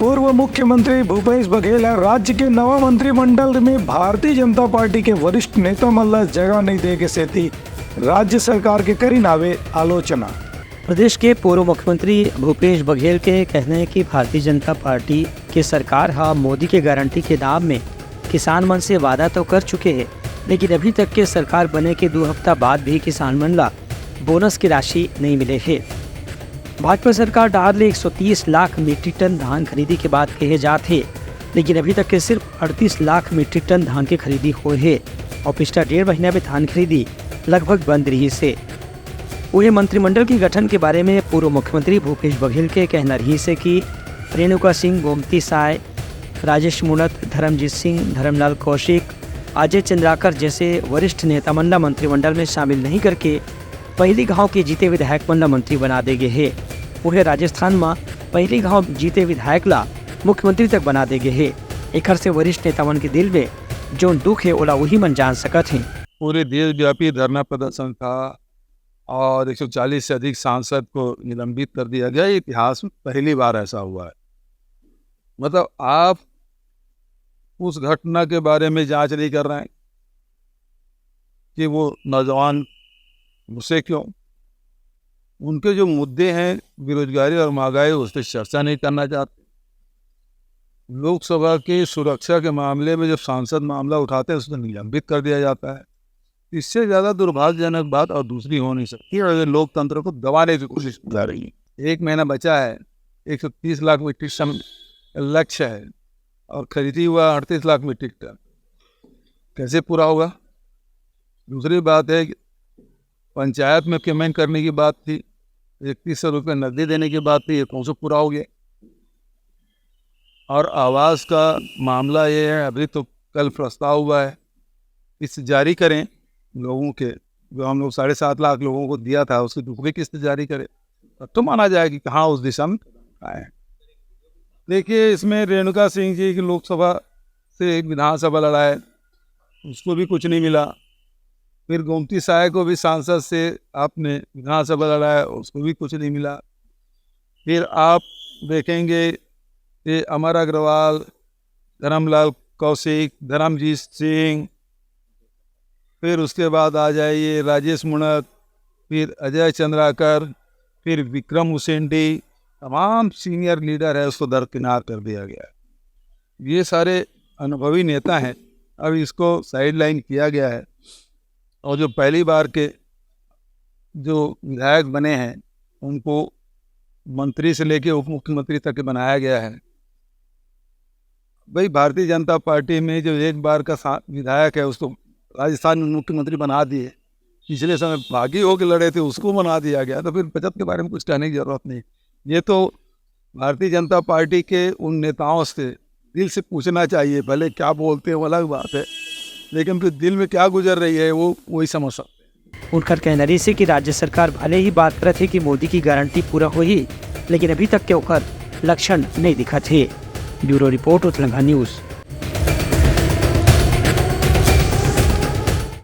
पूर्व मुख्यमंत्री भूपेश बघेल राज्य के नवा मंत्रिमंडल में भारतीय जनता पार्टी के वरिष्ठ नेता मल्ला जगह नहीं देगे से थी राज्य सरकार के करी नावे आलोचना। प्रदेश के पूर्व मुख्यमंत्री भूपेश बघेल के कहने हैं कि भारतीय जनता पार्टी की सरकार मोदी के गारंटी के दाम में किसान मन से वादा तो कर चुके हैं, लेकिन अभी तक के सरकार बने के 2 हफ्ता बाद भी किसान मन ला बोनस की राशि नहीं मिले है। भाजपा सरकार डाले 130 लाख मीट्रिक टन धान खरीदी के बाद कहे जाते, लेकिन अभी तक के सिर्फ 38 लाख मीट्रिक टन धान की खरीदी हुई है और पिछला 1.5 महीना में धान खरीदी लगभग बंद रही से। पूरे मंत्रिमंडल के गठन के बारे में पूर्व मुख्यमंत्री भूपेश बघेल के कहना रही से कि रेणुका सिंह, गोमती साय, राजेश मूणत, धर्मजीत सिंह, धर्मलाल कौशिक, अजय चंद्राकर जैसे वरिष्ठ नेता मंडल मंत्रिमंडल में शामिल नहीं करके पहली गांव के जीते विधायक मंडल मंत्री बना देगे है। पूरे राजस्थान में पहली गांव जीते विधायक ला मुख्यमंत्री तक बना देगे है। एक से वरिष्ठ नेता मन के दिल में जो दुख है ओला वही मन जान सकत है। पूरे देशव्यापी धरना प्रदर्शन था और 140 से अधिक सांसद को निलंबित कर दिया गया। इतिहास में पहली बार ऐसा हुआ है। मतलब आप उस घटना के बारे में जांच नहीं कर रहे हैं कि वो नौजवान मुझसे क्यों, उनके जो मुद्दे हैं बेरोजगारी और महंगाई उस पर चर्चा नहीं करना चाहते। लोकसभा की सुरक्षा के मामले में जब सांसद मामला उठाते हैं उसको निलंबित कर दिया जाता है। इससे ज़्यादा दुर्भाग्यजनक बात और दूसरी हो नहीं सकती और लोकतंत्र को दबाने की कोशिश की जा रही है। 1 महीना बचा है, 130 लाख मीट्रिक टन लक्ष्य है और खरीदी हुआ 38 लाख मीट्रिक टन, कैसे पूरा होगा? दूसरी बात है पंचायत में पेमेंट करने की बात थी, 3100 रुपये नकदी देने की बात थी, ये कौन सा पूरा हो गया? और आवास का मामला ये है, अभी तो कल प्रस्ताव हुआ है, किस्त जारी करें लोगों के, जो हम लोग 7.5 लाख लोगों को दिया था उसकी दूसरी किस्त जारी करें, तब तो माना जाए कि कहाँ उस दिशा में आए। देखिए, इसमें रेणुका सिंह जी की लोकसभा से विधानसभा लड़ाए, उसको भी कुछ नहीं मिला। फिर गोमती साय को भी सांसद से आपने विधानसभा लड़ाया, उसको भी कुछ नहीं मिला। फिर आप देखेंगे कि अमर अग्रवाल, धर्मलाल कौशिक, धर्मजीत सिंह, फिर उसके बाद आ जाइए राजेश मूणत, फिर अजय चंद्राकर, फिर विक्रम उसेंडी, तमाम सीनियर लीडर है उसको दरकिनार कर दिया गया। ये सारे अनुभवी नेता हैं, अब इसको साइडलाइन किया गया है और जो पहली बार के जो विधायक बने हैं उनको मंत्री से लेके उप मुख्यमंत्री तक बनाया गया है। भाई, भारतीय जनता पार्टी में जो एक बार का विधायक है उसको राजस्थान में मुख्यमंत्री बना दिए, पिछले समय बागी होकर लड़े थे उसको बना दिया गया, तो फिर बचत के बारे में कुछ कहने की जरूरत नहीं। ये तो भारतीय जनता पार्टी के उन नेताओं से दिल से पूछना चाहिए, भले क्या बोलते हैं वो अलग बात है, लेकिन फिर दिल में क्या गुजर रही है वो वही समझ सकते हैं। उनका कहना रही से कि राज्य सरकार भले ही बात करत है कि मोदी की गारंटी पूरा हो ही, लेकिन अभी तक के ओकर लक्षण नहीं दिखा थे। Bureau report, Uttarakhand news.